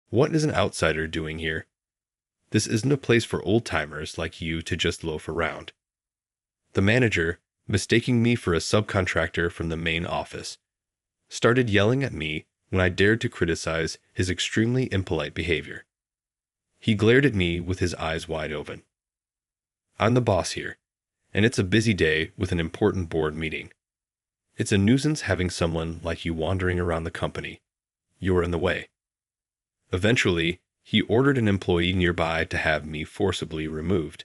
What is an outsider doing here? This isn't a place for old-timers like you to just loaf around. The manager, mistaking me for a subcontractor from the main office, started yelling at me when I dared to criticize his extremely impolite behavior. He glared at me with his eyes wide open. I'm the boss here, and it's a busy day with an important board meeting. It's a nuisance having someone like you wandering around the company. You're in the way. Eventually, he ordered an employee nearby to have me forcibly removed.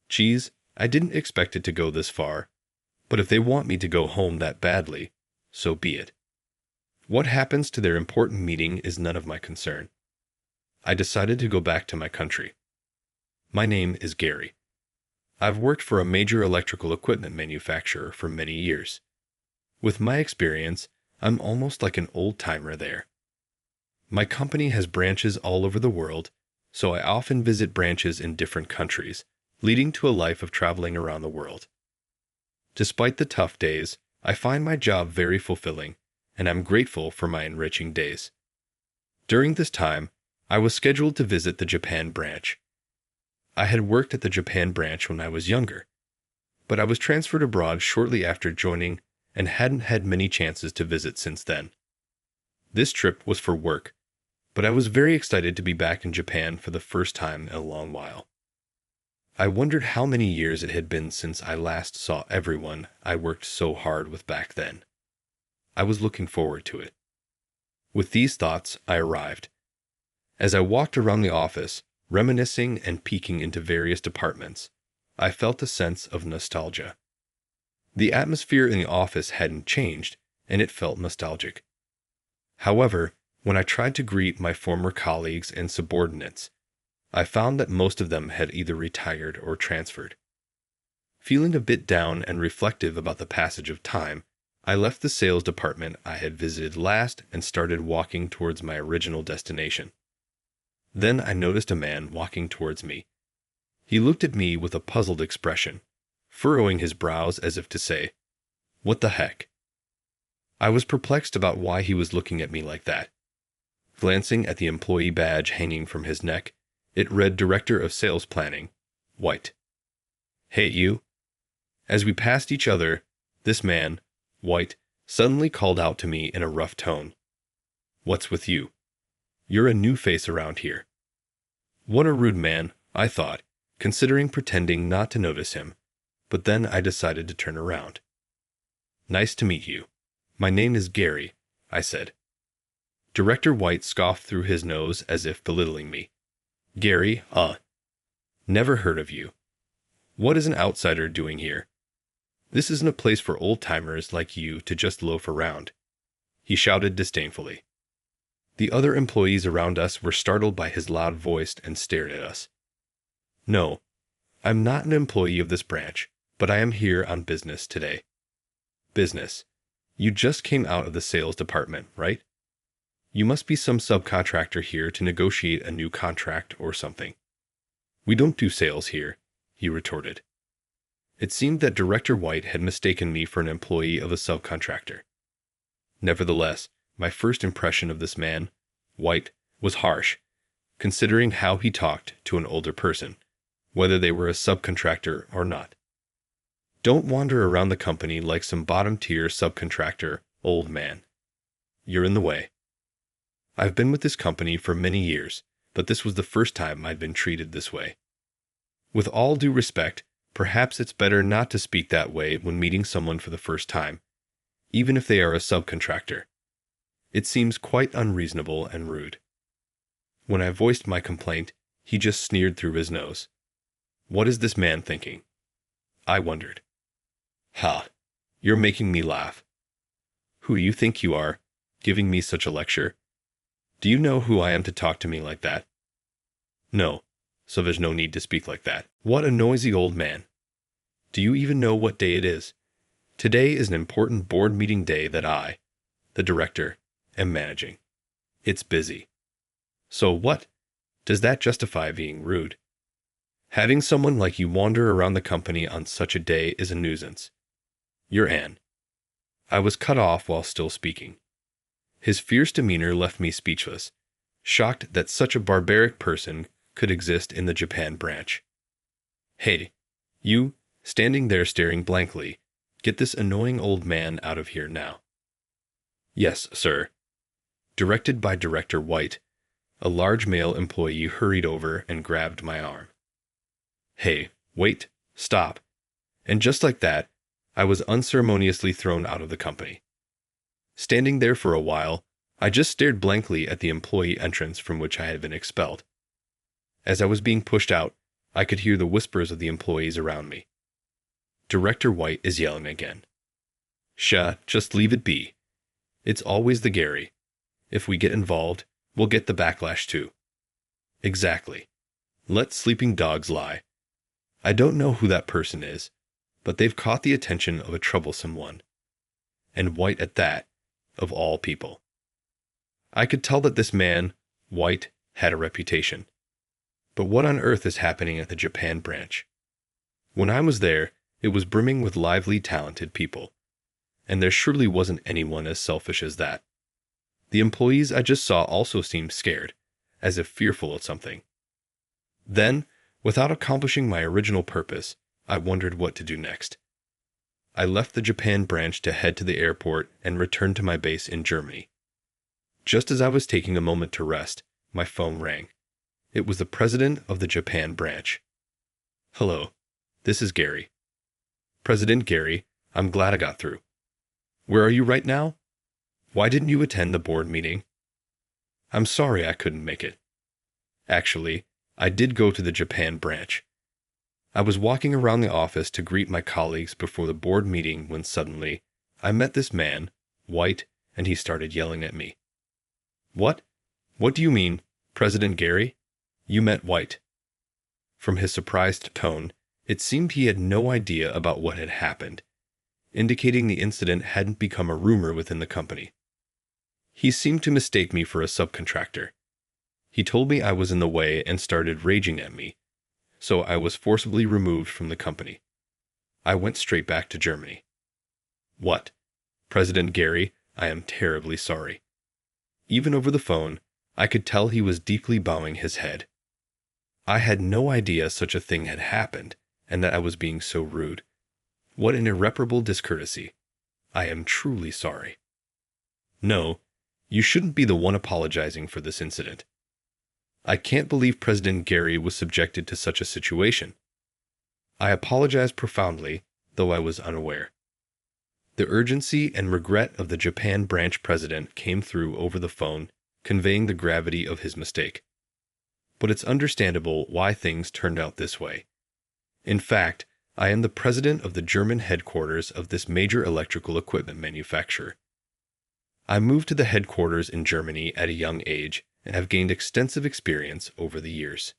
Geez, I didn't expect it to go this far, but if they want me to go home that badly, so be it. What happens to their important meeting is none of my concern. I decided to go back to my country. My name is Gary. I've worked for a major electrical equipment manufacturer for many years. With my experience, I'm almost like an old-timer there. My company has branches all over the world, so I often visit branches in different countries, leading to a life of traveling around the world. Despite the tough days, I find my job very fulfilling, and I'm grateful for my enriching days. During this time, I was scheduled to visit the Japan branch. I had worked at the Japan branch when I was younger, but I was transferred abroad shortly after joining and hadn't had many chances to visit since then. This trip was for work, but I was very excited to be back in Japan for the first time in a long while. I wondered how many years it had been since I last saw everyone I worked so hard with back then. I was looking forward to it. With these thoughts, I arrived. As I walked around the office, reminiscing and peeking into various departments, I felt a sense of nostalgia. The atmosphere in the office hadn't changed, and it felt nostalgic. However, when I tried to greet my former colleagues and subordinates, I found that most of them had either retired or transferred. Feeling a bit down and reflective about the passage of time, I left the sales department I had visited last and started walking towards my original destination. Then I noticed a man walking towards me. He looked at me with a puzzled expression, furrowing his brows as if to say, "What the heck?" I was perplexed about why he was looking at me like that. Glancing at the employee badge hanging from his neck, it read Director of Sales Planning, White. "Hey, you." As we passed each other, this man, White, suddenly called out to me in a rough tone, "What's with you? You're a new face around here." What a rude man, I thought, considering pretending not to notice him, but then I decided to turn around. "Nice to meet you. My name is Gary," I said. Director White scoffed through his nose as if belittling me. "Gary, never heard of you. What is an outsider doing here? This isn't a place for old-timers like you to just loaf around," he shouted disdainfully. The other employees around us were startled by his loud voice and stared at us. "No, I'm not an employee of this branch, but I am here on business today." "Business? You just came out of the sales department, right? You must be some subcontractor here to negotiate a new contract or something." "We don't do sales here," he retorted. It seemed that Director White had mistaken me for an employee of a subcontractor. Nevertheless, my first impression of this man, White, was harsh, considering how he talked to an older person, whether they were a subcontractor or not. "Don't wander around the company like some bottom-tier subcontractor, old man. You're in the way. I've been with this company for many years, but this was the first time I'd been treated this way. With all due respect, perhaps it's better not to speak that way when meeting someone for the first time, even if they are a subcontractor. It seems quite unreasonable and rude." When I voiced my complaint, he just sneered through his nose. What is this man thinking? I wondered. "Ha, you're making me laugh. Who do you think you are, giving me such a lecture? Do you know who I am to talk to me like that?" "No, so there's no need to speak like that." What a noisy old man. Do you even know what day it is? Today is an important board meeting day that I, the director, am managing. It's busy. So what? Does that justify being rude? Having someone like you wander around the company on such a day is a nuisance. You're Anne. I was cut off while still speaking. His fierce demeanor left me speechless, shocked that such a barbaric person could exist in the Japan branch. Hey, you, standing there staring blankly, get this annoying old man out of here now. Yes, sir. Directed by Director White, a large male employee hurried over and grabbed my arm. Hey, wait, stop. And just like that, I was unceremoniously thrown out of the company. Standing there for a while, I just stared blankly at the employee entrance from which I had been expelled. As I was being pushed out, I could hear the whispers of the employees around me. Director White is yelling again. Just leave it be. It's always the Gary. If we get involved, we'll get the backlash too. Exactly. Let sleeping dogs lie. I don't know who that person is, but they've caught the attention of a troublesome one. And White at that, of all people. I could tell that this man, White, had a reputation. But what on earth is happening at the Japan branch? When I was there, it was brimming with lively, talented people. And there surely wasn't anyone as selfish as that. The employees I just saw also seemed scared, as if fearful of something. Then, without accomplishing my original purpose, I wondered what to do next. I left the Japan branch to head to the airport and returned to my base in Germany. Just as I was taking a moment to rest, my phone rang. It was the president of the Japan branch. Hello, this is Gary. President Gary, I'm glad I got through. Where are you right now? Why didn't you attend the board meeting? I'm sorry I couldn't make it. Actually, I did go to the Japan branch. I was walking around the office to greet my colleagues before the board meeting when suddenly I met this man, White, and he started yelling at me. What? What do you mean, President Gary? You met White. From his surprised tone, it seemed he had no idea about what had happened, indicating the incident hadn't become a rumor within the company. He seemed to mistake me for a subcontractor. He told me I was in the way and started raging at me, so I was forcibly removed from the company. I went straight back to Germany. What? President Gary, I am terribly sorry. Even over the phone, I could tell he was deeply bowing his head. I had no idea such a thing had happened, and that I was being so rude. What an irreparable discourtesy. I am truly sorry. No, you shouldn't be the one apologizing for this incident. I can't believe President Gary was subjected to such a situation. I apologize profoundly, though I was unaware. The urgency and regret of the Japan branch president came through over the phone, conveying the gravity of his mistake. But it's understandable why things turned out this way. In fact, I am the president of the German headquarters of this major electrical equipment manufacturer. I moved to the headquarters in Germany at a young age and have gained extensive experience over the years.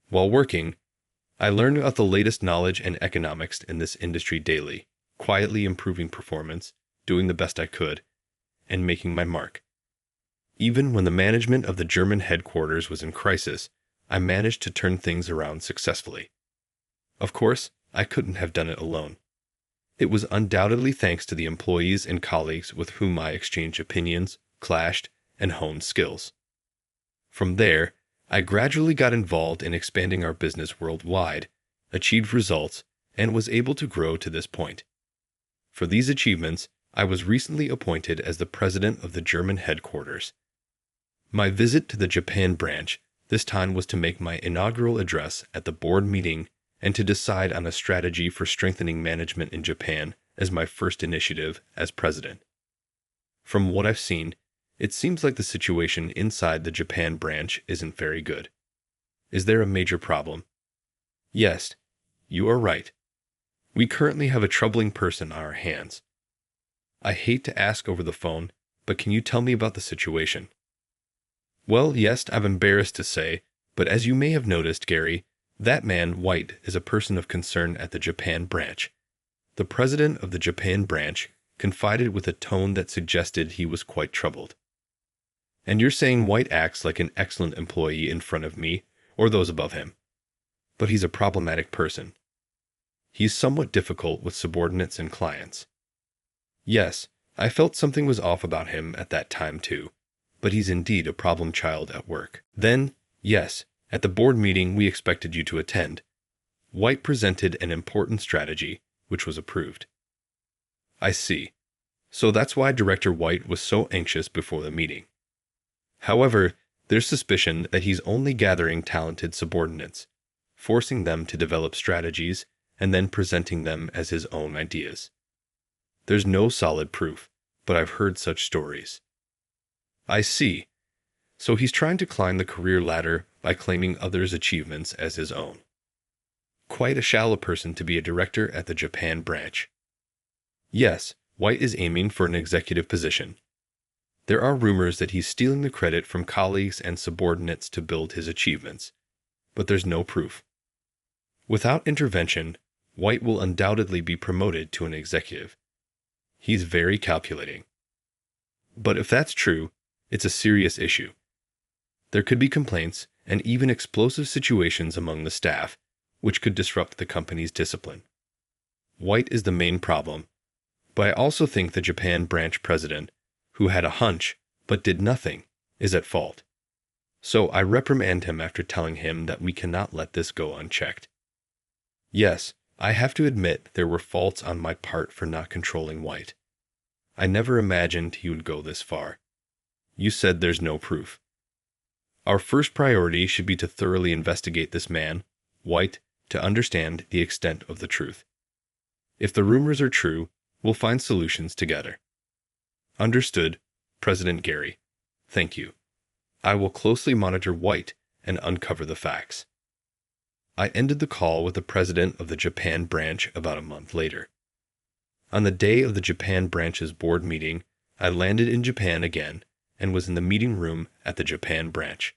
While working, I learned about the latest knowledge and economics in this industry daily, quietly improving performance, doing the best I could, and making my mark. Even when the management of the German headquarters was in crisis, I managed to turn things around successfully. Of course, I couldn't have done it alone. It was undoubtedly thanks to the employees and colleagues with whom I exchanged opinions, clashed, and honed skills. From there, I gradually got involved in expanding our business worldwide, achieved results, and was able to grow to this point. For these achievements, I was recently appointed as the president of the German headquarters. My visit to the Japan branch this time was to make my inaugural address at the board meeting and to decide on a strategy for strengthening management in Japan as my first initiative as president. From what I've seen, it seems like the situation inside the Japan branch isn't very good. Is there a major problem? Yes, you are right. We currently have a troubling person on our hands. I hate to ask over the phone, but can you tell me about the situation? Well, yes, I'm embarrassed to say, but as you may have noticed, Gary, that man, White, is a person of concern at the Japan branch. The president of the Japan branch confided with a tone that suggested he was quite troubled. And you're saying White acts like an excellent employee in front of me, or those above him. But he's a problematic person. He's somewhat difficult with subordinates and clients. Yes, I felt something was off about him at that time too, but he's indeed a problem child at work. Then, yes, at the board meeting we expected you to attend, White presented an important strategy, which was approved. I see. So that's why Director White was so anxious before the meeting. However, there's suspicion that he's only gathering talented subordinates, forcing them to develop strategies and then presenting them as his own ideas. There's no solid proof, but I've heard such stories. I see. So he's trying to climb the career ladder by claiming others' achievements as his own. Quite a shallow person to be a director at the Japan branch. Yes, White is aiming for an executive position. There are rumors that he's stealing the credit from colleagues and subordinates to build his achievements, but there's no proof. Without intervention, White will undoubtedly be promoted to an executive. He's very calculating. But if that's true, it's a serious issue. There could be complaints and even explosive situations among the staff, which could disrupt the company's discipline. White is the main problem, but I also think the Japan branch president, who had a hunch but did nothing, is at fault. So I reprimand him after telling him that we cannot let this go unchecked. Yes, I have to admit there were faults on my part for not controlling White. I never imagined he would go this far. You said there's no proof. Our first priority should be to thoroughly investigate this man, White, to understand the extent of the truth. If the rumors are true, we'll find solutions together. Understood, President Gary. Thank you. I will closely monitor White and uncover the facts. I ended the call with the president of the Japan branch about a month later. On the day of the Japan branch's board meeting, I landed in Japan again and was in the meeting room at the Japan branch.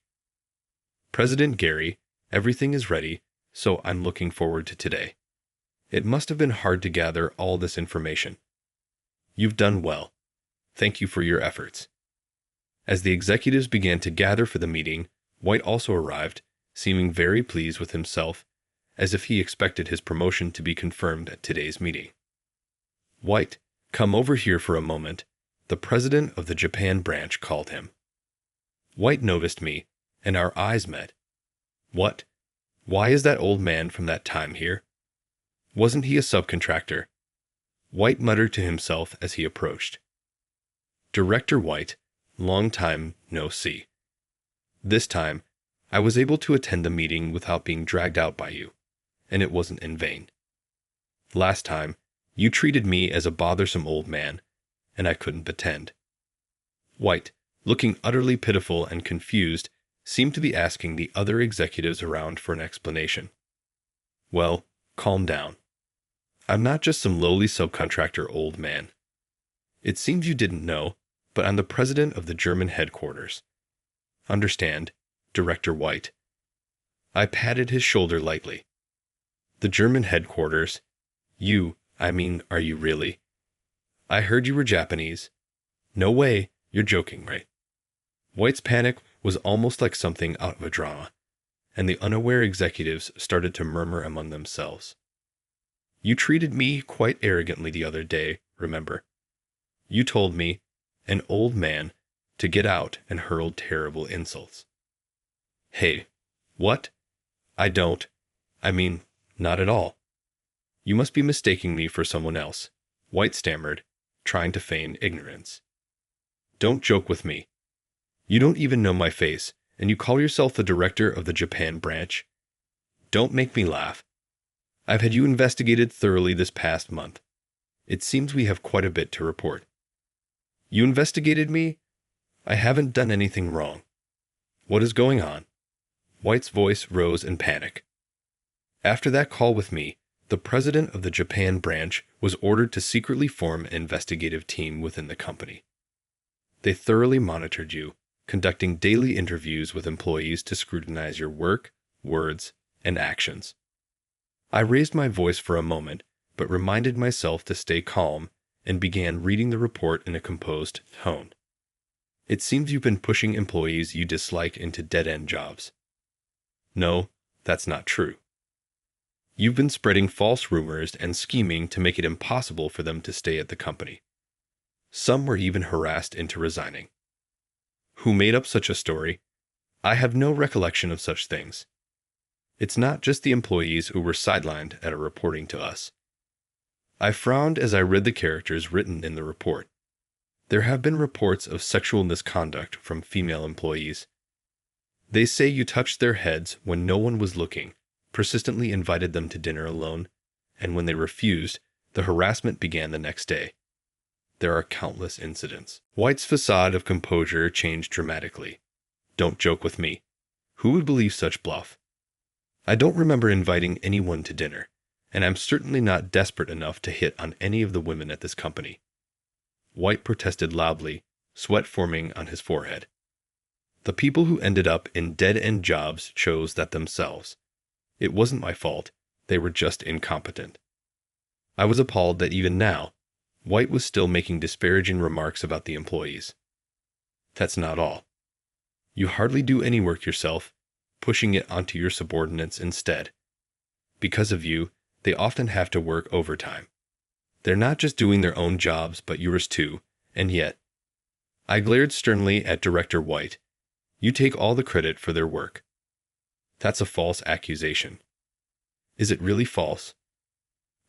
President Gary, everything is ready, so I'm looking forward to today. It must have been hard to gather all this information. You've done well. Thank you for your efforts. As the executives began to gather for the meeting, White also arrived, seeming very pleased with himself, as if he expected his promotion to be confirmed at today's meeting. White, come over here for a moment, the president of the Japan branch called him. White noticed me, and our eyes met. What? Why is that old man from that time here? Wasn't he a subcontractor? White muttered to himself as he approached. Director White, long time no see. This time, I was able to attend the meeting without being dragged out by you, and it wasn't in vain. Last time, you treated me as a bothersome old man, and I couldn't pretend. White, looking utterly pitiful and confused, seemed to be asking the other executives around for an explanation. Well, calm down. I'm not just some lowly subcontractor old man. It seems you didn't know, but I'm the president of the German headquarters. Understand, Director White. I patted his shoulder lightly. The German headquarters? Are you really? I heard you were Japanese. No way, you're joking, right? White's panic was almost like something out of a drama, and the unaware executives started to murmur among themselves. You treated me quite arrogantly the other day, remember? You told me, an old man, to get out and hurled terrible insults. Hey, what? Not at all. You must be mistaking me for someone else, White stammered, trying to feign ignorance. Don't joke with me. You don't even know my face, and you call yourself the director of the Japan branch? Don't make me laugh. I've had you investigated thoroughly this past month. It seems we have quite a bit to report. You investigated me? I haven't done anything wrong. What is going on? White's voice rose in panic. After that call with me, the president of the Japan branch was ordered to secretly form an investigative team within the company. They thoroughly monitored you, conducting daily interviews with employees to scrutinize your work, words, and actions. I raised my voice for a moment, but reminded myself to stay calm and began reading the report in a composed tone. It seems you've been pushing employees you dislike into dead-end jobs. No, that's not true. You've been spreading false rumors and scheming to make it impossible for them to stay at the company. Some were even harassed into resigning. Who made up such a story? I have no recollection of such things. It's not just the employees who were sidelined at reporting to us. I frowned as I read the characters written in the report. There have been reports of sexual misconduct from female employees. They say you touched their heads when no one was looking, persistently invited them to dinner alone, and when they refused, the harassment began the next day. There are countless incidents. White's facade of composure changed dramatically. Don't joke with me. Who would believe such bluff? I don't remember inviting anyone to dinner, and I'm certainly not desperate enough to hit on any of the women at this company. White protested loudly, sweat forming on his forehead. The people who ended up in dead-end jobs chose that themselves. It wasn't my fault. They were just incompetent. I was appalled that even now, White was still making disparaging remarks about the employees. That's not all. You hardly do any work yourself, pushing it onto your subordinates instead. Because of you, they often have to work overtime. They're not just doing their own jobs, but yours too, and yet. I glared sternly at Director White. You take all the credit for their work. That's a false accusation. Is it really false?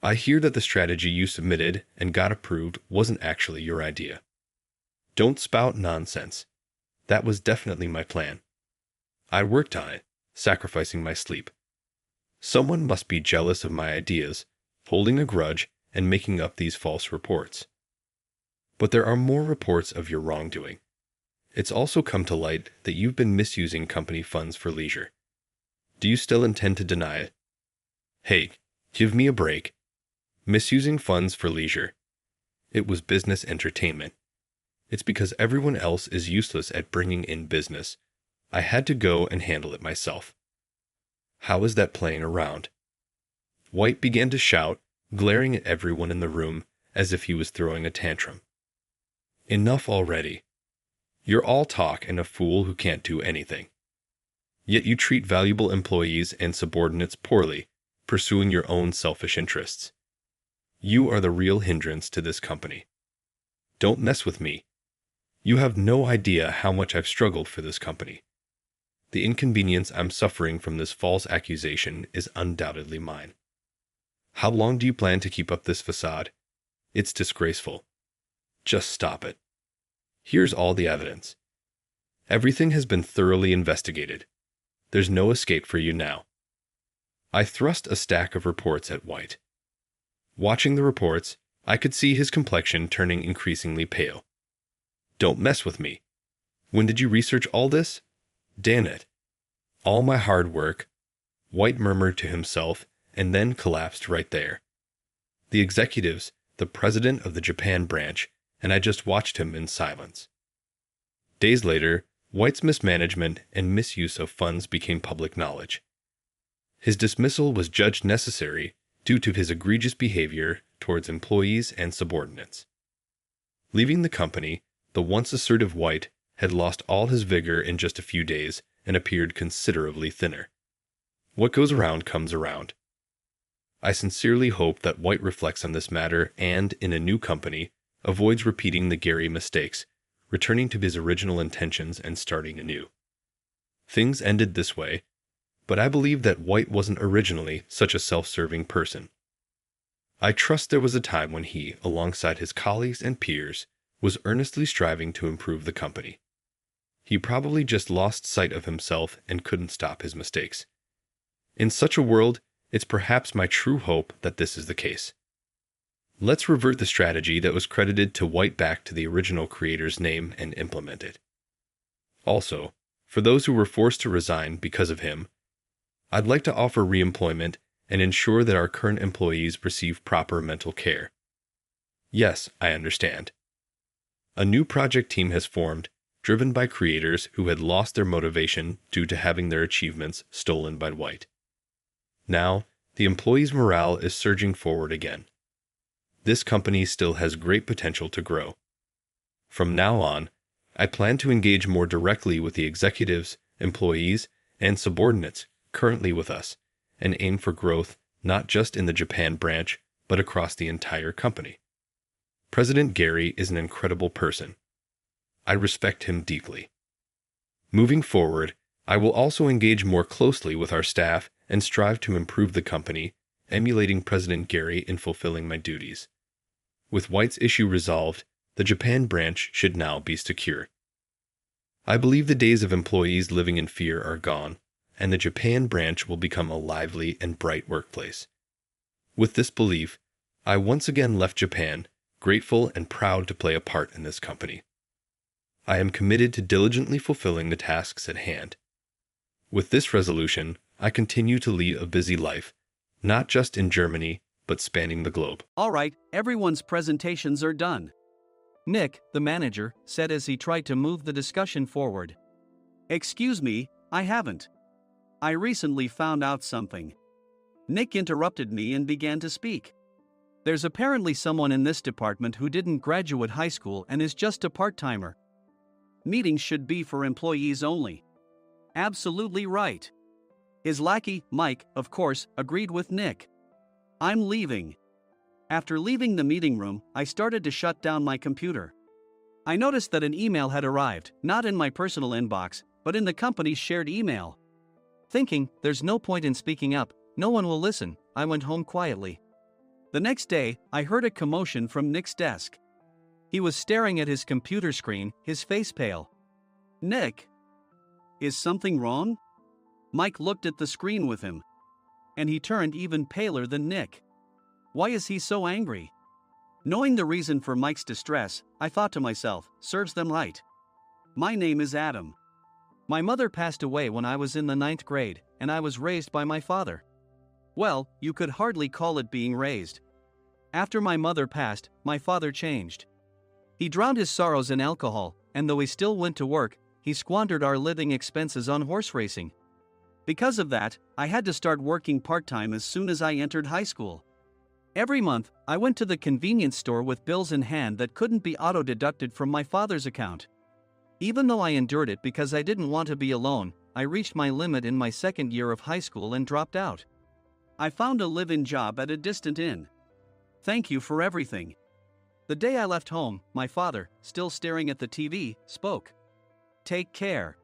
I hear that the strategy you submitted and got approved wasn't actually your idea. Don't spout nonsense. That was definitely my plan. I worked on it, sacrificing my sleep. Someone must be jealous of my ideas, holding a grudge, and making up these false reports. But there are more reports of your wrongdoing. It's also come to light that you've been misusing company funds for leisure. Do you still intend to deny it? Hey, give me a break. Misusing funds for leisure. It was business entertainment. It's because everyone else is useless at bringing in business. I had to go and handle it myself. How is that playing around? White began to shout, glaring at everyone in the room as if he was throwing a tantrum. Enough already. You're all talk and a fool who can't do anything. Yet you treat valuable employees and subordinates poorly, pursuing your own selfish interests. You are the real hindrance to this company. Don't mess with me. You have no idea how much I've struggled for this company. The inconvenience I'm suffering from this false accusation is undoubtedly mine. How long do you plan to keep up this facade? It's disgraceful. Just stop it. Here's all the evidence. Everything has been thoroughly investigated. There's no escape for you now. I thrust a stack of reports at White. Watching the reports, I could see his complexion turning increasingly pale. Don't mess with me. When did you research all this? Damn it. All my hard work, White murmured to himself and then collapsed right there. The executives, the president of the Japan branch, and I just watched him in silence. Days later, White's mismanagement and misuse of funds became public knowledge. His dismissal was judged necessary due to his egregious behavior towards employees and subordinates. Leaving the company, the once assertive White had lost all his vigor in just a few days and appeared considerably thinner. What goes around comes around. I sincerely hope that White reflects on this matter and, in a new company, avoids repeating the Gary mistakes, returning to his original intentions and starting anew. Things ended this way, but I believe that White wasn't originally such a self-serving person. I trust there was a time when he, alongside his colleagues and peers, was earnestly striving to improve the company. He probably just lost sight of himself and couldn't stop his mistakes. In such a world, it's perhaps my true hope that this is the case. Let's revert the strategy that was credited to White back to the original creator's name and implement it. Also, for those who were forced to resign because of him, I'd like to offer reemployment and ensure that our current employees receive proper mental care. Yes, I understand. A new project team has formed, driven by creators who had lost their motivation due to having their achievements stolen by White. Now, the employees' morale is surging forward again. This company still has great potential to grow. From now on, I plan to engage more directly with the executives, employees, and subordinates currently with us, and aim for growth not just in the Japan branch, but across the entire company. President Gary is an incredible person. I respect him deeply. Moving forward, I will also engage more closely with our staff and strive to improve the company, emulating President Gary in fulfilling my duties. With White's issue resolved, the Japan branch should now be secure. I believe the days of employees living in fear are gone, and the Japan branch will become a lively and bright workplace. With this belief, I once again left Japan, grateful and proud to play a part in this company. I am committed to diligently fulfilling the tasks at hand. With this resolution, I continue to lead a busy life, not just in Germany, but spanning the globe. All right, everyone's presentations are done. Nick, the manager, said as he tried to move the discussion forward. Excuse me, I haven't. I recently found out something. Nick interrupted me and began to speak. There's apparently someone in this department who didn't graduate high school and is just a part-timer. Meetings should be for employees only. Absolutely right. His lackey, Mike, of course, agreed with Nick. I'm leaving. After leaving the meeting room, I started to shut down my computer. I noticed that an email had arrived, not in my personal inbox, but in the company's shared email. Thinking, there's no point in speaking up, no one will listen, I went home quietly. The next day, I heard a commotion from Nick's desk. He was staring at his computer screen, his face pale. Nick? Is something wrong? Mike looked at the screen with him. And he turned even paler than Nick. Why is he so angry? Knowing the reason for Mike's distress, I thought to myself, serves them right. My name is Adam. My mother passed away when I was in the 9th grade, and I was raised by my father. Well, you could hardly call it being raised. After my mother passed, my father changed. He drowned his sorrows in alcohol, and though he still went to work, he squandered our living expenses on horse racing. Because of that, I had to start working part-time as soon as I entered high school. Every month, I went to the convenience store with bills in hand that couldn't be auto-deducted from my father's account. Even though I endured it because I didn't want to be alone, I reached my limit in my second year of high school and dropped out. I found a live-in job at a distant inn. Thank you for everything. The day I left home, my father, still staring at the TV, spoke. Take care.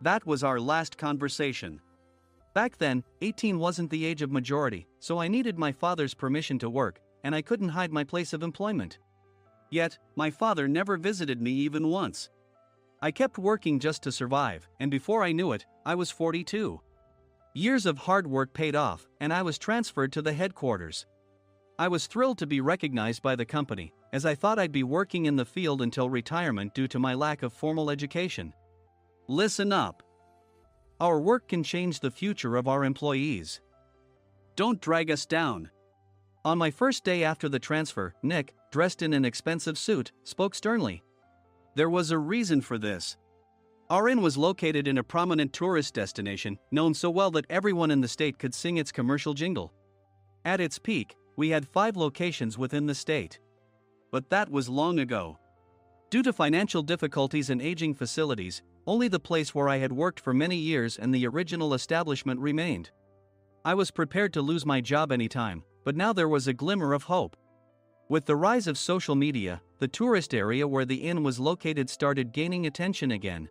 That was our last conversation. Back then, 18 wasn't the age of majority, so I needed my father's permission to work, and I couldn't hide my place of employment. Yet, my father never visited me even once. I kept working just to survive, and before I knew it, I was 42. Years of hard work paid off, and I was transferred to the headquarters. I was thrilled to be recognized by the company, as I thought I'd be working in the field until retirement due to my lack of formal education. Listen up. Our work can change the future of our employees. Don't drag us down. On my first day after the transfer, Nick, dressed in an expensive suit, spoke sternly. There was a reason for this. Our inn was located in a prominent tourist destination, known so well that everyone in the state could sing its commercial jingle. At its peak, we had 5 locations within the state. But that was long ago. Due to financial difficulties and aging facilities, only the place where I had worked for many years and the original establishment remained. I was prepared to lose my job anytime, but now there was a glimmer of hope. With the rise of social media, the tourist area where the inn was located started gaining attention again.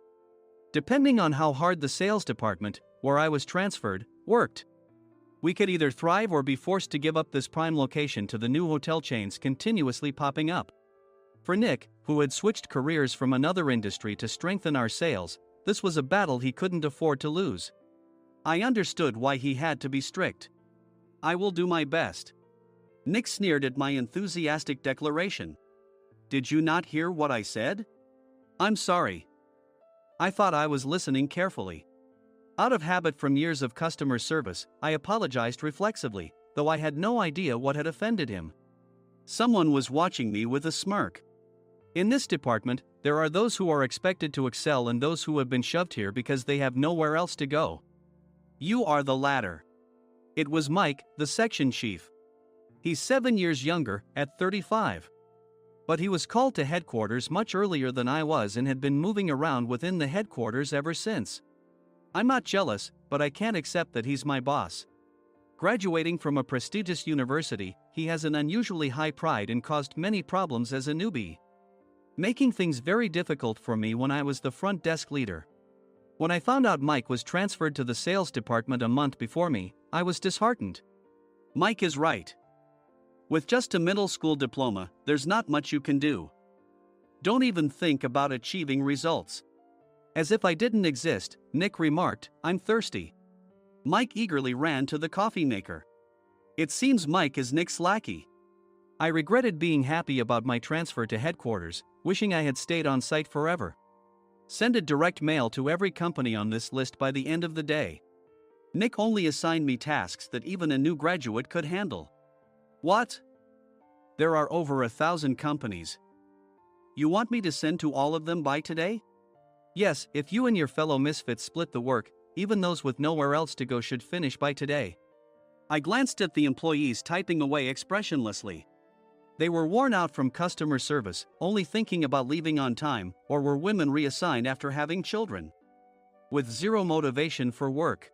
Depending on how hard the sales department, where I was transferred, worked, we could either thrive or be forced to give up this prime location to the new hotel chains continuously popping up. For Nick, who had switched careers from another industry to strengthen our sales, this was a battle he couldn't afford to lose. I understood why he had to be strict. I will do my best. Nick sneered at my enthusiastic declaration. Did you not hear what I said? I'm sorry. I thought I was listening carefully. Out of habit from years of customer service, I apologized reflexively, though I had no idea what had offended him. Someone was watching me with a smirk. In this department, there are those who are expected to excel and those who have been shoved here because they have nowhere else to go. You are the latter. It was Mike, the section chief. He's 7 years younger, at 35. But he was called to headquarters much earlier than I was and had been moving around within the headquarters ever since. I'm not jealous, but I can't accept that he's my boss. Graduating from a prestigious university, he has an unusually high pride and caused many problems as a newbie, making things very difficult for me when I was the front desk leader. When I found out Mike was transferred to the sales department a month before me, I was disheartened. Mike is right. With just a middle school diploma, there's not much you can do. Don't even think about achieving results. As if I didn't exist, Nick remarked, "I'm thirsty." Mike eagerly ran to the coffee maker. It seems Mike is Nick's lackey. I regretted being happy about my transfer to headquarters, wishing I had stayed on site forever. Send a direct mail to every company on this list by the end of the day. Nick only assigned me tasks that even a new graduate could handle. What? There are over 1,000 companies. You want me to send to all of them by today? Yes, if you and your fellow misfits split the work, even those with nowhere else to go should finish by today. I glanced at the employees typing away expressionlessly. They were worn out from customer service, only thinking about leaving on time, or were women reassigned after having children. With zero motivation for work.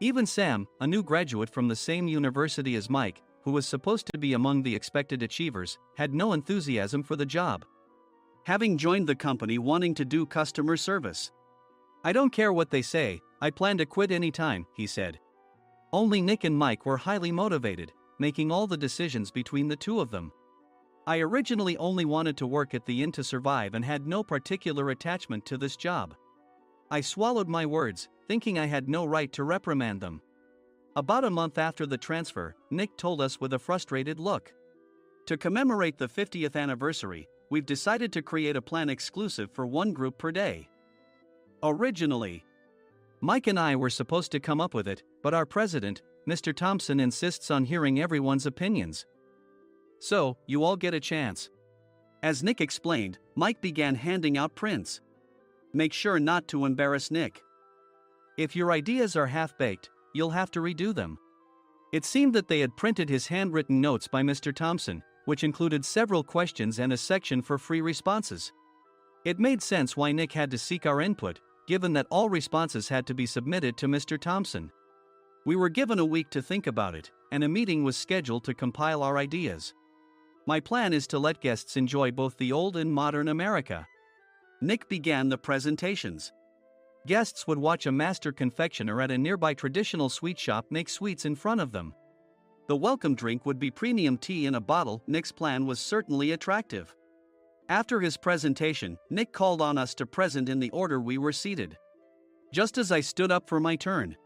Even Sam, a new graduate from the same university as Mike, who was supposed to be among the expected achievers, had no enthusiasm for the job. Having joined the company wanting to do customer service. "I don't care what they say, I plan to quit anytime," he said. Only Nick and Mike were highly motivated, making all the decisions between the two of them. I originally only wanted to work at the inn to survive and had no particular attachment to this job. I swallowed my words, thinking I had no right to reprimand them. About a month after the transfer, Nick told us with a frustrated look. To commemorate the 50th anniversary, we've decided to create a plan exclusive for one group per day. Originally, Mike and I were supposed to come up with it, but our president, Mr. Thompson, insists on hearing everyone's opinions. So, you all get a chance. As Nick explained, Mike began handing out prints. Make sure not to embarrass Nick. If your ideas are half-baked, you'll have to redo them. It seemed that they had printed his handwritten notes by Mr. Thompson, which included several questions and a section for free responses. It made sense why Nick had to seek our input, given that all responses had to be submitted to Mr. Thompson. We were given a week to think about it, and a meeting was scheduled to compile our ideas. My plan is to let guests enjoy both the old and modern America. Nick began the presentations. Guests would watch a master confectioner at a nearby traditional sweet shop make sweets in front of them. The welcome drink would be premium tea in a bottle. Nick's plan was certainly attractive. After his presentation, Nick called on us to present in the order we were seated. Just as I stood up for my turn.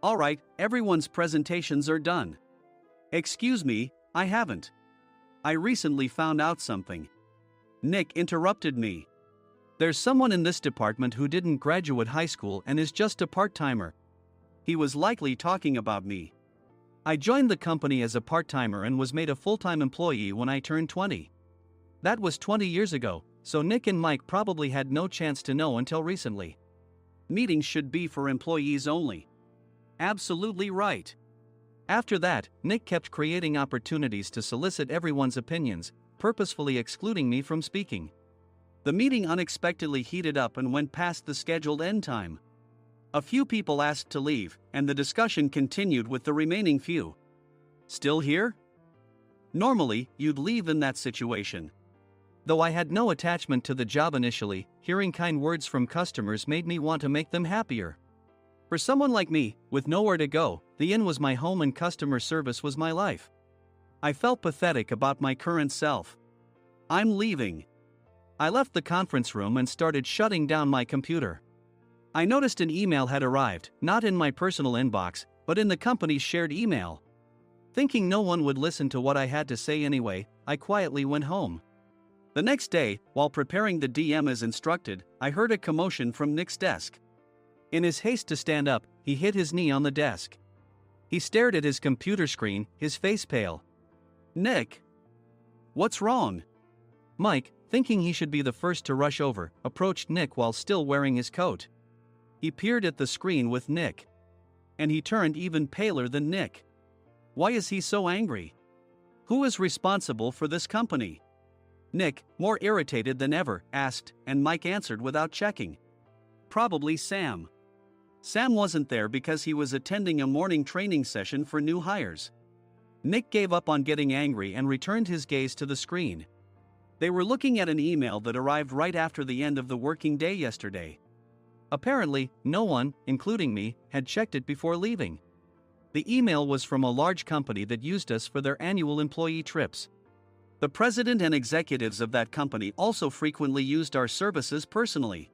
"All right, everyone's presentations are done." "Excuse me, I haven't. I recently found out something." Nick interrupted me. "There's someone in this department who didn't graduate high school and is just a part-timer." He was likely talking about me. I joined the company as a part-timer and was made a full-time employee when I turned 20. That was 20 years ago, so Nick and Mike probably had no chance to know until recently. Meetings should be for employees only. Absolutely right. After that, Nick kept creating opportunities to solicit everyone's opinions, purposefully excluding me from speaking. The meeting unexpectedly heated up and went past the scheduled end time. A few people asked to leave, and the discussion continued with the remaining few. Still here? Normally, you'd leave in that situation. Though I had no attachment to the job initially, hearing kind words from customers made me want to make them happier. For someone like me, with nowhere to go, the inn was my home and customer service was my life. I felt pathetic about my current self. "I'm leaving." I left the conference room and started shutting down my computer. I noticed an email had arrived, not in my personal inbox, but in the company's shared email. Thinking no one would listen to what I had to say anyway, I quietly went home. The next day, while preparing the DM as instructed, I heard a commotion from Nick's desk. In his haste to stand up, he hit his knee on the desk. He stared at his computer screen, his face pale. "Nick! What's wrong?" Mike, thinking he should be the first to rush over, approached Nick while still wearing his coat. He peered at the screen with Nick. And he turned even paler than Nick. Why is he so angry? Who is responsible for this company? Nick, more irritated than ever, asked, and Mike answered without checking. Probably Sam. Sam wasn't there because he was attending a morning training session for new hires. Nick gave up on getting angry and returned his gaze to the screen. They were looking at an email that arrived right after the end of the working day yesterday. Apparently, no one, including me, had checked it before leaving. The email was from a large company that used us for their annual employee trips. The president and executives of that company also frequently used our services personally.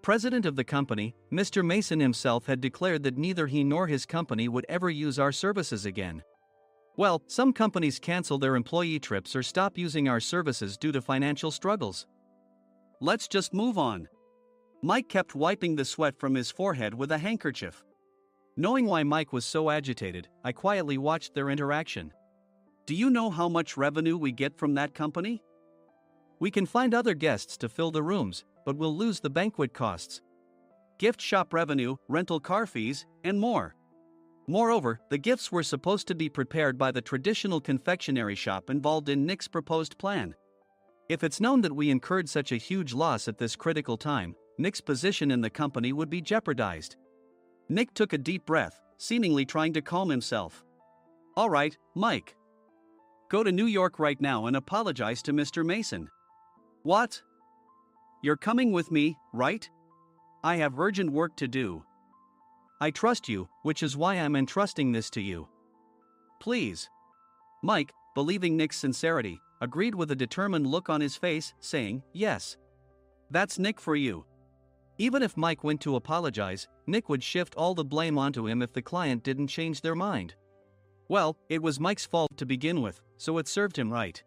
President of the company, Mr. Mason himself, had declared that neither he nor his company would ever use our services again. Well, some companies cancel their employee trips or stop using our services due to financial struggles. Let's just move on. Mike kept wiping the sweat from his forehead with a handkerchief. Knowing why Mike was so agitated, I quietly watched their interaction. Do you know how much revenue we get from that company? We can find other guests to fill the rooms, but we'll lose the banquet costs, gift shop revenue, rental car fees, and more. Moreover, the gifts were supposed to be prepared by the traditional confectionery shop involved in Nick's proposed plan. If it's known that we incurred such a huge loss at this critical time, Nick's position in the company would be jeopardized. Nick took a deep breath, seemingly trying to calm himself. All right, Mike. Go to New York right now and apologize to Mr. Mason. What? You're coming with me, right? I have urgent work to do. I trust you, which is why I'm entrusting this to you. Please. Mike, believing Nick's sincerity, agreed with a determined look on his face, saying, yes. That's Nick for you. Even if Mike went to apologize, Nick would shift all the blame onto him if the client didn't change their mind. Well, it was Mike's fault to begin with, so it served him right.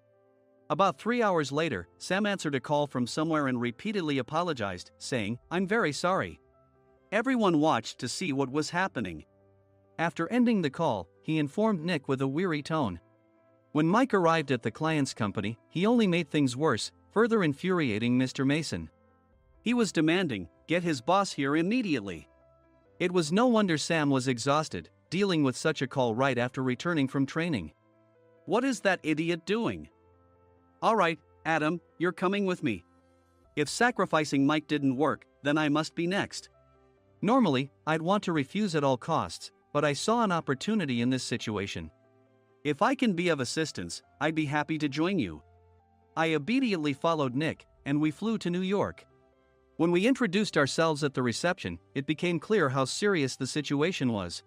About 3 hours later, Sam answered a call from somewhere and repeatedly apologized, saying, I'm very sorry. Everyone watched to see what was happening. After ending the call, he informed Nick with a weary tone. When Mike arrived at the client's company, he only made things worse, further infuriating Mr. Mason. He was demanding, get his boss here immediately. It was no wonder Sam was exhausted, dealing with such a call right after returning from training. What is that idiot doing? All right, Adam, you're coming with me. If sacrificing Mike didn't work, then I must be next. Normally, I'd want to refuse at all costs, but I saw an opportunity in this situation. If I can be of assistance, I'd be happy to join you. I obediently followed Nick, and we flew to New York. When we introduced ourselves at the reception, it became clear how serious the situation was,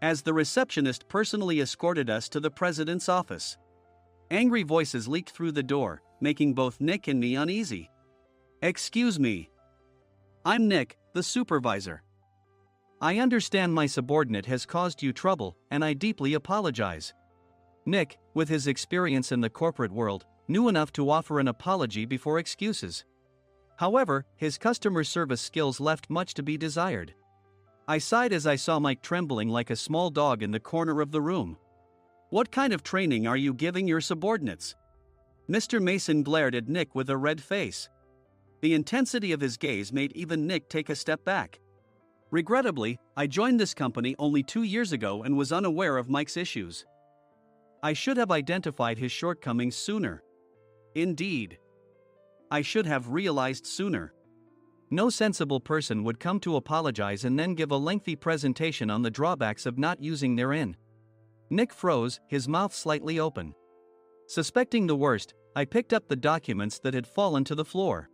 as the receptionist personally escorted us to the president's office. Angry voices leaked through the door, making both Nick and me uneasy. Excuse me. I'm Nick, the supervisor. I understand my subordinate has caused you trouble, and I deeply apologize. Nick, with his experience in the corporate world, knew enough to offer an apology before excuses. However, his customer service skills left much to be desired. I sighed as I saw Mike trembling like a small dog in the corner of the room. What kind of training are you giving your subordinates? Mr. Mason glared at Nick with a red face. The intensity of his gaze made even Nick take a step back. Regrettably, I joined this company only 2 years ago and was unaware of Mike's issues. I should have identified his shortcomings sooner. Indeed. I should have realized sooner. No sensible person would come to apologize and then give a lengthy presentation on the drawbacks of not using their in. Nick froze, his mouth slightly open. Suspecting the worst, I picked up the documents that had fallen to the floor.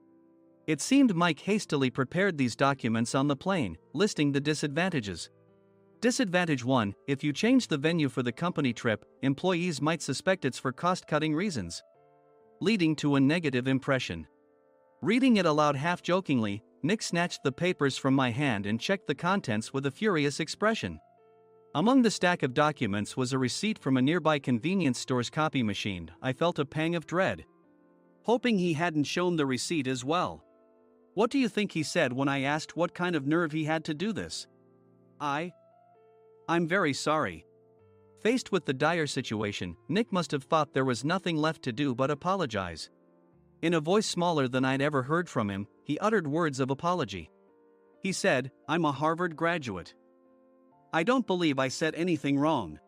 It seemed Mike hastily prepared these documents on the plane, listing the disadvantages. Disadvantage 1: if you change the venue for the company trip, employees might suspect it's for cost-cutting reasons, leading to a negative impression. Reading it aloud half-jokingly, Nick snatched the papers from my hand and checked the contents with a furious expression. Among the stack of documents was a receipt from a nearby convenience store's copy machine. I felt a pang of dread, hoping he hadn't shown the receipt as well. What do you think he said when I asked what kind of nerve he had to do this? I'm very sorry. Faced with the dire situation, Nick must have thought there was nothing left to do but apologize. In a voice smaller than I'd ever heard from him, he uttered words of apology. He said, I'm a Harvard graduate. I don't believe I said anything wrong.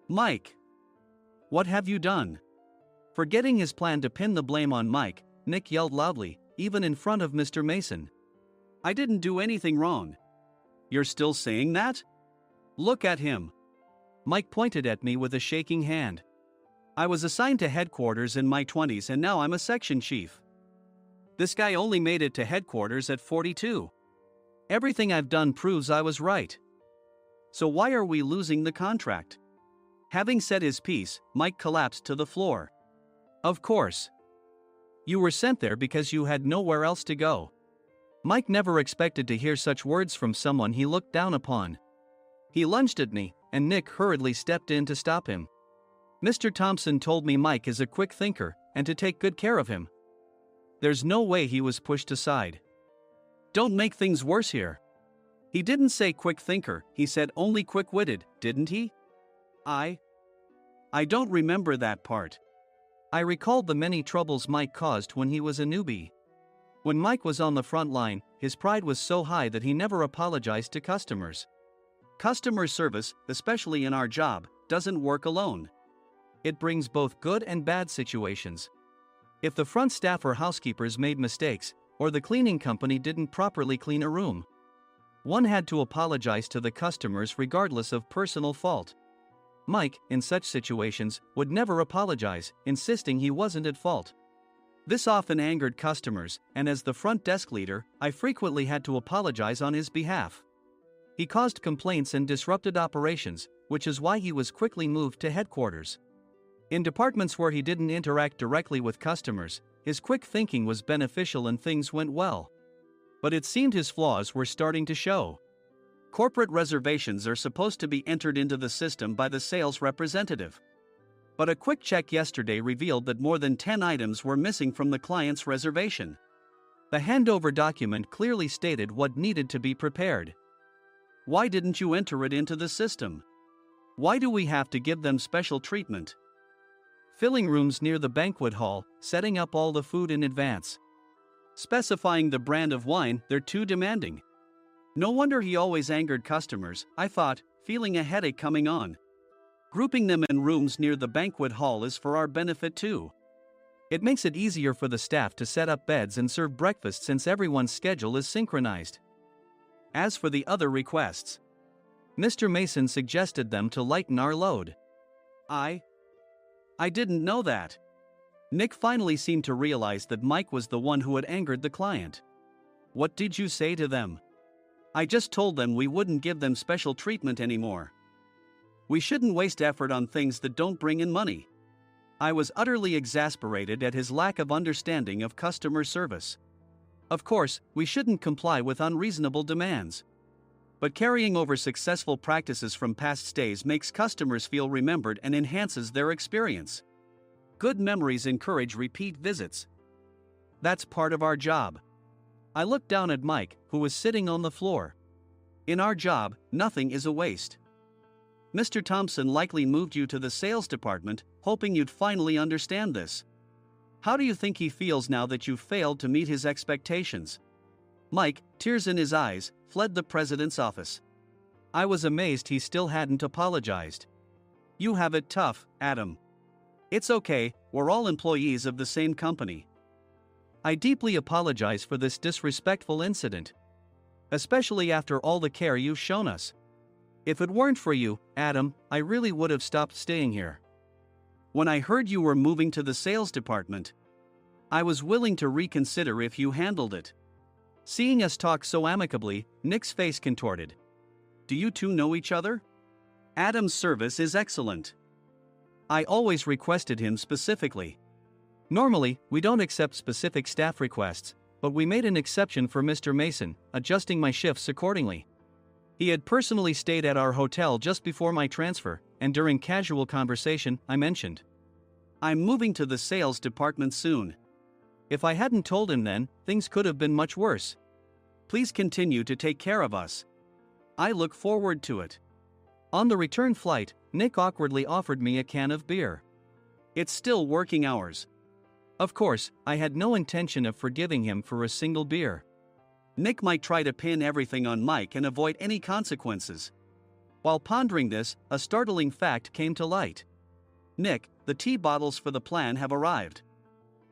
Mike. What have you done? Forgetting his plan to pin the blame on Mike, Nick yelled loudly, even in front of Mr. Mason. I didn't do anything wrong. You're still saying that? Look at him. Mike pointed at me with a shaking hand. I was assigned to headquarters in my 20s and now I'm a section chief. This guy only made it to headquarters at 42. Everything I've done proves I was right. So why are we losing the contract? Having said his piece, Mike collapsed to the floor. Of course. You were sent there because you had nowhere else to go. Mike never expected to hear such words from someone he looked down upon. He lunged at me, and Nick hurriedly stepped in to stop him. Mr. Thompson told me Mike is a quick thinker, and to take good care of him. There's no way he was pushed aside. Don't make things worse here. He didn't say quick thinker, he said only quick-witted, didn't he? I don't remember that part. I recalled the many troubles Mike caused when he was a newbie. When Mike was on the front line, his pride was so high that he never apologized to customers. Customer service, especially in our job, doesn't work alone. It brings both good and bad situations. If the front staff or housekeepers made mistakes, or the cleaning company didn't properly clean a room, one had to apologize to the customers regardless of personal fault. Mike, in such situations, would never apologize, insisting he wasn't at fault. This often angered customers, and as the front desk leader, I frequently had to apologize on his behalf. He caused complaints and disrupted operations, which is why he was quickly moved to headquarters. In departments where he didn't interact directly with customers, his quick thinking was beneficial and things went well. But it seemed his flaws were starting to show. Corporate reservations are supposed to be entered into the system by the sales representative. But a quick check yesterday revealed that more than 10 items were missing from the client's reservation. The handover document clearly stated what needed to be prepared. Why didn't you enter it into the system? Why do we have to give them special treatment? Filling rooms near the banquet hall, setting up all the food in advance. Specifying the brand of wine, they're too demanding. No wonder he always angered customers, I thought, feeling a headache coming on. Grouping them in rooms near the banquet hall is for our benefit too. It makes it easier for the staff to set up beds and serve breakfast since everyone's schedule is synchronized. As for the other requests, Mr. Mason suggested them to lighten our load. I didn't know that. Nick finally seemed to realize that Mike was the one who had angered the client. What did you say to them? I just told them we wouldn't give them special treatment anymore. We shouldn't waste effort on things that don't bring in money. I was utterly exasperated at his lack of understanding of customer service. Of course, we shouldn't comply with unreasonable demands. But carrying over successful practices from past stays makes customers feel remembered and enhances their experience. Good memories encourage repeat visits. That's part of our job. I looked down at Mike, who was sitting on the floor. In our job, nothing is a waste. Mr. Thompson likely moved you to the sales department, hoping you'd finally understand this. How do you think he feels now that you failed to meet his expectations? Mike, tears in his eyes, fled the president's office. I was amazed he still hadn't apologized. You have it tough, Adam. It's okay, we're all employees of the same company. I deeply apologize for this disrespectful incident. Especially after all the care you've shown us. If it weren't for you, Adam, I really would have stopped staying here. When I heard you were moving to the sales department, I was willing to reconsider if you handled it. Seeing us talk so amicably, Nick's face contorted. Do you two know each other? Adam's service is excellent. I always requested him specifically. Normally, we don't accept specific staff requests, but we made an exception for Mr. Mason, adjusting my shifts accordingly. He had personally stayed at our hotel just before my transfer, and during casual conversation, I mentioned, I'm moving to the sales department soon. If I hadn't told him then, things could have been much worse. Please continue to take care of us. I look forward to it. On the return flight, Nick awkwardly offered me a can of beer. It's still working hours. Of course, I had no intention of forgiving him for a single beer. Nick might try to pin everything on Mike and avoid any consequences. While pondering this, a startling fact came to light. Nick, the tea bottles for the plan have arrived.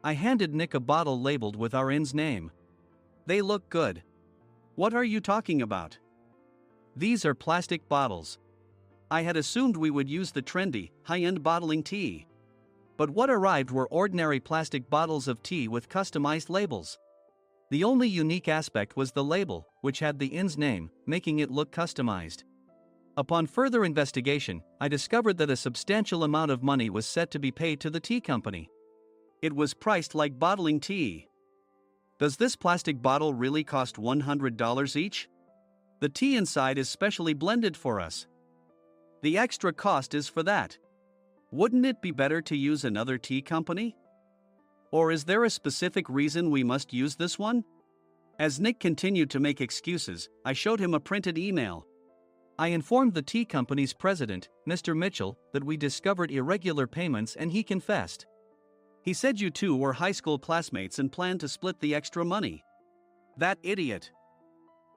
I handed Nick a bottle labeled with our inn's name. They look good. What are you talking about? These are plastic bottles. I had assumed we would use the trendy, high-end bottling tea. But what arrived were ordinary plastic bottles of tea with customized labels. The only unique aspect was the label, which had the inn's name, making it look customized. Upon further investigation, I discovered that a substantial amount of money was set to be paid to the tea company. It was priced like bottling tea. Does this plastic bottle really cost $100 each? The tea inside is specially blended for us. The extra cost is for that. Wouldn't it be better to use another tea company? Or is there a specific reason we must use this one? As Nick continued to make excuses, I showed him a printed email. I informed the tea company's president, Mr. Mitchell, that we discovered irregular payments and he confessed. He said you two were high school classmates and planned to split the extra money. That idiot.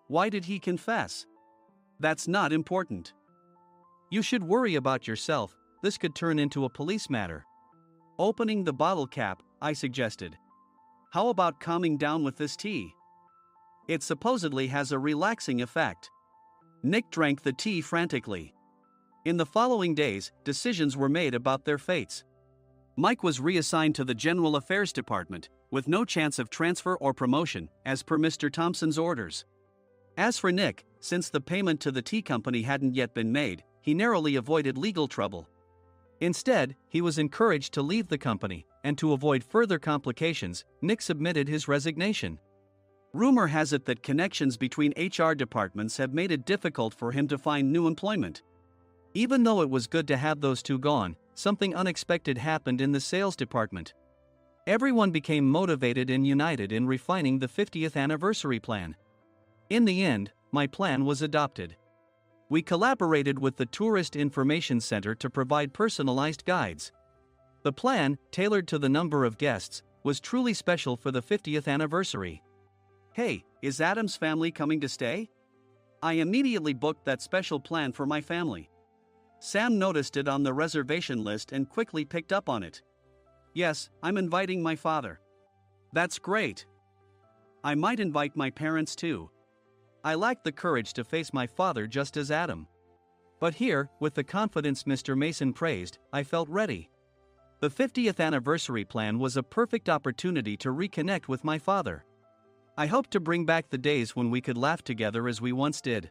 Why did he confess? That's not important. You should worry about yourself, this could turn into a police matter. Opening the bottle cap, I suggested. How about calming down with this tea? It supposedly has a relaxing effect. Nick drank the tea frantically. In the following days, decisions were made about their fates. Mike was reassigned to the General Affairs Department, with no chance of transfer or promotion, as per Mr. Thompson's orders. As for Nick, since the payment to the tea company hadn't yet been made, he narrowly avoided legal trouble. Instead, he was encouraged to leave the company, and to avoid further complications, Nick submitted his resignation. Rumor has it that connections between HR departments have made it difficult for him to find new employment. Even though it was good to have those two gone, something unexpected happened in the sales department. Everyone became motivated and united in refining the 50th anniversary plan. In the end, my plan was adopted. We collaborated with the Tourist Information Center to provide personalized guides. The plan, tailored to the number of guests, was truly special for the 50th anniversary. Hey, is Adam's family coming to stay? I immediately booked that special plan for my family. Sam noticed it on the reservation list and quickly picked up on it. Yes, I'm inviting my father. That's great. I might invite my parents too. I lacked the courage to face my father just as Adam. But here, with the confidence Mr. Mason praised, I felt ready. The 50th anniversary plan was a perfect opportunity to reconnect with my father. I hoped to bring back the days when we could laugh together as we once did.